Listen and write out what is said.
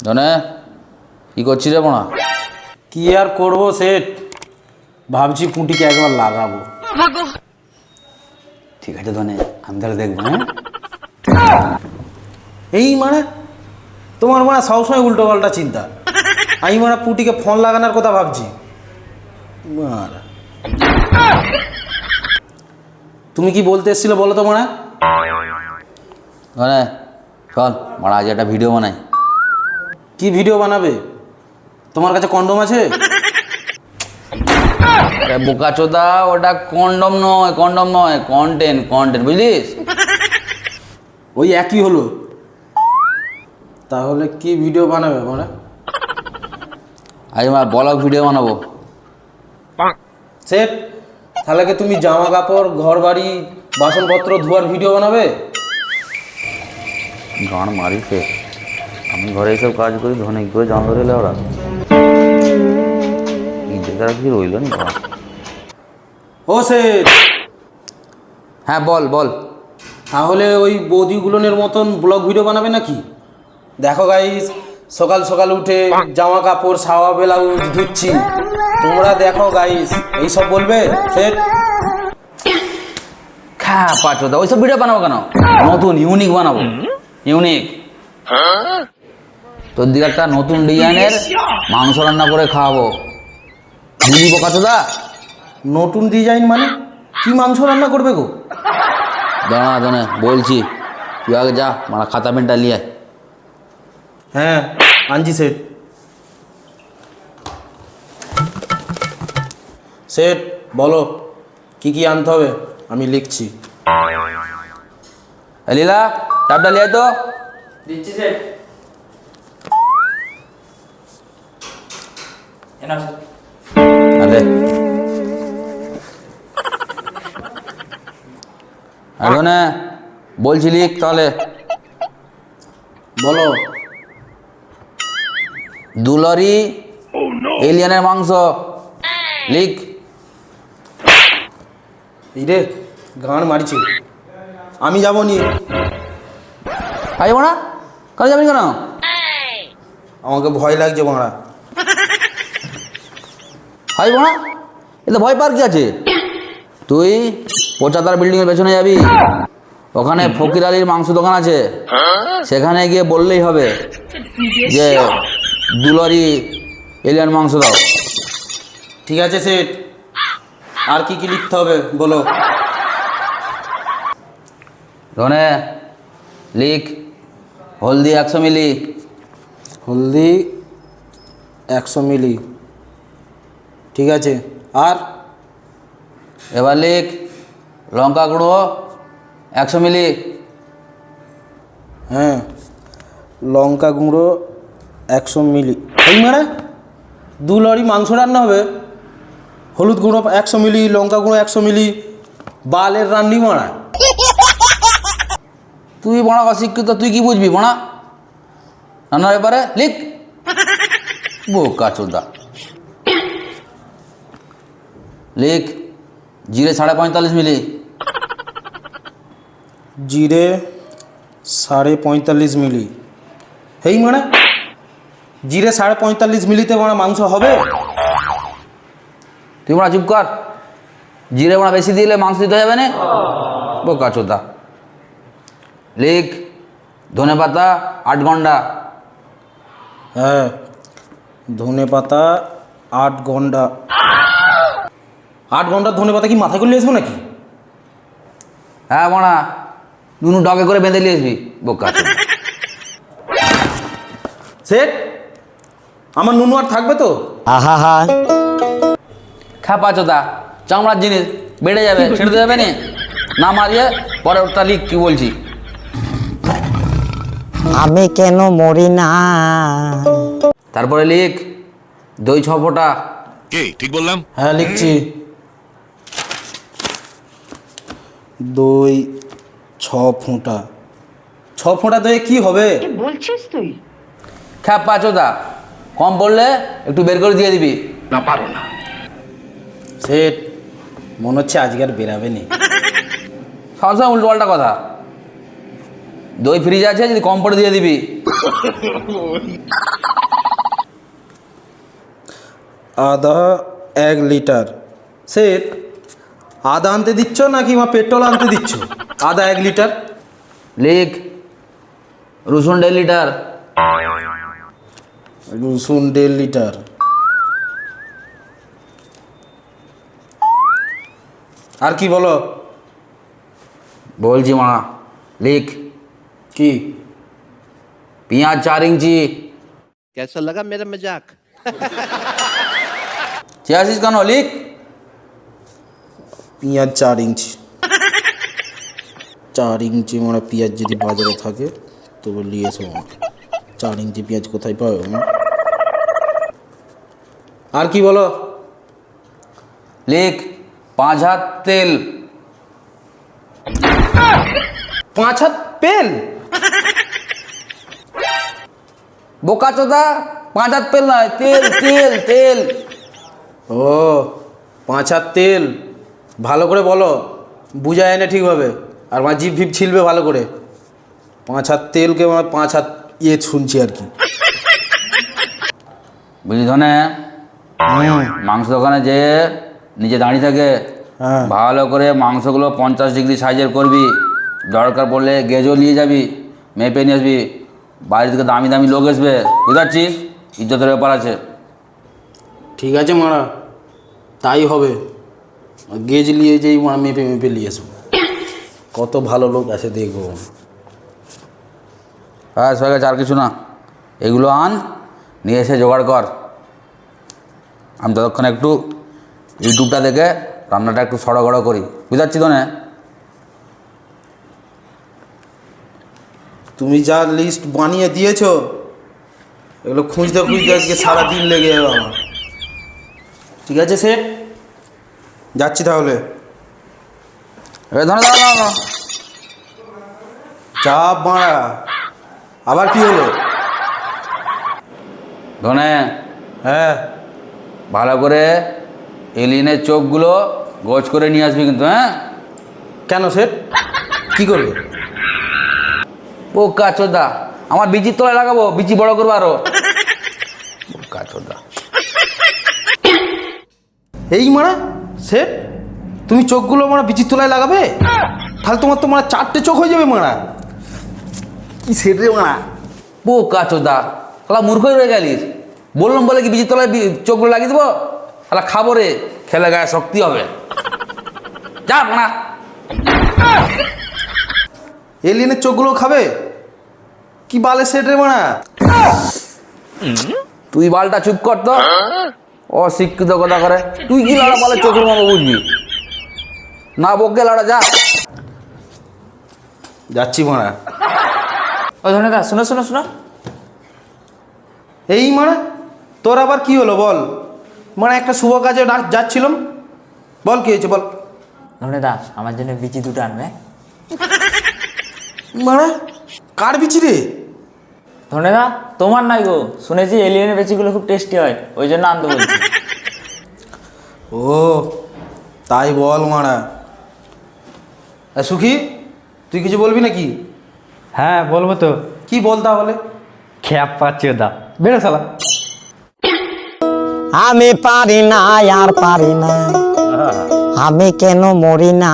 ধনে কি করছিস রে বোনা? কি আর করবো সেট, ভাবছি পুঁটিকে একবার লাগাবো। ঠিক আছে ধনে, আমি তাহলে দেখবো। হ্যাঁ এই মানে তোমার মানে সবসময় উল্টো পাল্টা চিন্তা। আমি মানে পুঁটিকে ফোন লাগানোর কথা ভাবছি। মারা। তুমি কি বলতে এসেছিলে বলো তো মানে? ধনে চল মারা, আজ একটা ভিডিও বানাই। কি ভিডিও বানাবে? তোমার কাছে কন্ডম আছে? বোকা চোদা, ওটা কন্ডম নয়, কন্ডম নয়, কন্টেন্ট, কন্টেন্ট, বুঝলিস? ওই একই হলো। তাহলে কি ভিডিও বানাবে মানে? আজ আমার ব্লগ ভিডিও বানাবো। সেট, তাহলে কি তুমি জামা কাপড়, ঘর বাড়ি, বাসনপত্র ধোয়ার ভিডিও বানাবে? গান মারিছে, আমি ঘরে এইসব কাজ করি, ধনে কি করে জানতে রইলে ওরা? ইজ্জতের কি রইল না? ও সেট, হ্যাঁ বল বল। তাহলে ওই বৌদিগুলোনের মতন ব্লগ ভিডিও বানাবে নাকি? দেখো গাইস, সকাল সকাল উঠে জামা কাপড়, সাওয়া ব্লাউজ ধুচ্ছি, তোমরা দেখো গাইস, এইসব বলবে সেট? খা পাচোদা, ওইসব ভিডিও বানাবো কেন? নতুন ইউনিক বানাবো, ইউনিক। তোর দিকে একটা নতুন ডিজাইনের মাংস রান্না করে খাওয়াবো, বুঝলি বোকাচোদা? নতুন ডিজাইন মানে কি মাংস রান্না করবে গো? দাঁড়া দাঁড়া বলছি, তুই আগে যা, মারা খাতা পেনটা নিয়ে আয়। হ্যাঁ আনছি সেট। সেট বলো কি কি আনতে হবে, আমি লিখছি। লীলা, টাপটা লিয়ে আয় তো। দিচ্ছি স্যার। আরে এখন বলছি লিখ তাহলে। বলো। দুলরি এলিয়ানের মাংস লিখ। এই রে গান মারিছে, আমি যাবো নি। যাবো না? কাল যাবি কেন? আমাকে ভয় লাগছে বাড়া। যাবো না? এতে ভয় পার কি আছে? তুই পঁচাতার বিল্ডিংয়ের পেছনে যাবি, ওখানে ফকির আলীর মাংস দোকান আছে, সেখানে গিয়ে বললেই হবে যে দুলরি এলিয়ান মাংস দাও। ঠিক আছে সেট, আর কি কি লিখতে হবে বলো। ধনে লিখ, হলদি 100 মিলি। হলদি 100 মিলি, ঠিক আছে। আর এবার লিখ, লঙ্কা গুঁড়ো 100 মিলি। হ্যাঁ, লঙ্কা গুঁড়ো 100 মিলি। এই মানে 2 লরি মাংস রান্না হবে, হলুদ গুঁড়ো 100 মিলি, লঙ্কা গুঁড়ো 100 মিলি, বালের রান্নি মারা। তুই বড়া অশিক্ষিত, তুই কি বুঝবি বড়া রান্নার ব্যাপারে? লিখ। বোকা চোদা। লিখ, জিরে 45.5 মিলি। জিরে 45.5 মিলি। এই মানে জিরে 45.5 মিলিতে মানে মাংস হবে? তুই বড়া চুপ কর, জিরে বড়া বেশি দিলে মাংস দিতে যাবে না, বোকা চোদা। লিখ, ধনে পাতা 8 ঘন্টা। হ্যাঁ, ধনে পাতা 8 ঘন্টা। 8 ঘন্টার ধনে পাতা কি মাথায় করে নিয়ে আসবো নাকি? হ্যাঁ বড়া, নুনু ডগে করে বেঁধে নিয়ে আসবি, বোকা চোদা। সেট, আমার নুনু আর থাকবে তো? খাপা চোদা, চামড়ার জিনিস বেড়ে যাবে, ছেড়ে যাবে না মারিয়ে পরে ওটা লিখ কি বলছি। আমি কেন মরি না? তারপরে লিখ, দই 6 ফোঁটা। কে ঠিক বললাম? হ্যাঁ লিখছি। দই 6 ফোঁটা। 6 ফোঁটা দই কি হবে? বলছিস তুই? খাপা চোদা, কম পড়লে একটু বের করে দিয়ে দিবি। সেট, মনে হচ্ছে আজকে আর বেরাবে নি। সবসময় উল্টো পাল্টা কথা। দই ফ্রিজ আছে, যদি কম পড়ে দিয়ে দিবি। আদা 1 লিটার। সেট আদা আনতে দিচ্ছ নাকি মা পেট্রোল আনতে দিচ্ছ? আদা 1 লিটার। লিখ রসুন 1.5 লিটার। রসুন 1.5 লিটার। আর কি বলো? বলছি মা, লিখ কি? পেঁয়াজ 4 ইঞ্চি। कैसा लगा मेरा मजाक? চেয়াছিস কেন? লিখ। পেঁয়াজ 4 ইঞ্চি। 4 ইঞ্চি মানে পেঁয়াজ যদি বাজারে থাকে তবে নিয়ে এসো। 4 ইঞ্চি পেঁয়াজ কোথায় পাবে? আর কি বলো? লিখ 5 হাত তেল। 5 হাত তেল? বোকা চোদা, 5 হাত তেল নয়, তেল তেল তেল। ও 5 হাত তেল। ভালো করে বলো, বুঝায় না ঠিকভাবে। আর আমার জিভ ফিপ ছিলবে ভালো করে। 5 হাত তেলকে আমার 5 হাত শুনছি আর কি। বুঝলি ধনে, মাংস দোকানে যে নিচে দাঁড়িয়ে থাকে, হ্যাঁ। ভালো করে মাংসগুলো 50 ডিগ্রি সাইজের করবি। দরকার পড়লে গেজও নিয়ে যাবি, মেপে নিয়ে আসবি। বাইরে থেকে দামি দামি লোক আসবে, বুঝতে পারছিস? ইজ্জতের ব্যাপার আছে। ঠিক আছে মারা, তাই হবে। গেজ নিয়ে যেই মারা মেপে মেপে নিয়ে আসবো। কত ভালো লোক আছে দেখবো। হ্যাঁ সবাই কাছে আর কিছু না, এগুলো আন, নিয়ে এসে জোগাড় কর। আমি ততক্ষণ একটু ইউটিউবটা দেখে রান্নাটা একটু সড়গড় করি, বুঝতে পারছি তো না? তুমি যা লিস্ট বানিয়ে দিয়েছো এগুলো খুঁজতে খুঁজতে আজকে সারাদিন লেগে যাবে আমার। ঠিক আছে সেট, যাচ্ছি তাহলে। এবার ধরে দাঁড়া না। চাপ মারা, আবার কি হলো? ধনে, হ্যাঁ ভালো করে এলিয়েনের চোখগুলো গোছ করে নিয়ে আসবি কিন্তু, হ্যাঁ? কেন সেট, কি করবে? ও কাচোদা, আমার বিচির তলায় লাগাবো, বিচি বড় করবো আরো। ও কাচোদা, এই মারা সেট, তুমি চোখগুলো মারা বিচির তলায় লাগাবে? তাহলে তোমার তো মারা 4টে চোখ হয়ে যাবে মারা। কি সেট রে মারা? ও কাচোদা, তাহলে মূর্খই রয়ে গেলিস। বললাম বলে কি বিচির তলায় চোখগুলো লাগিয়ে দেবো? তাহলে খাবো রে, খেলে গায়ে শক্তি হবে। যা না, এলিয়েনের চোখগুলো খাবে? কি বালে সেট রে মারা? তুই বালটা চুপ কর তো, অশিক্ষিত কথা করে। তুই কি লড়া বলে চোখের মতো বুঝবি না? বকে লড়া, যা। যাচ্ছি মারা। ও ধনেদা, শোনো শোনো শোনো। এই মারা, তোর আবার কি হলো বল? মানে একটা শুভ কাজে যাচ্ছিলাম, বল কি হয়েছে বল। ধনেদা, আমার জন্য বিচি 2টো আনবে। মারা কার বিচি রে? ধনেদা, তোমার নাই গো, শুনেছি এলিয়েনের বিচিগুলো খুব টেস্টি হয়, ওই জন্য আনতে বলছি। ও তাই বল মারা। সুখী, তুই কিছু বলবি নাকি? হ্যাঁ বলবো তো। কি বল তাহলে। খ্যাপ পাচ্ছি ওদা, বেরো শালা। আমি পারি না আর পারি না, আমি কেন মরি না।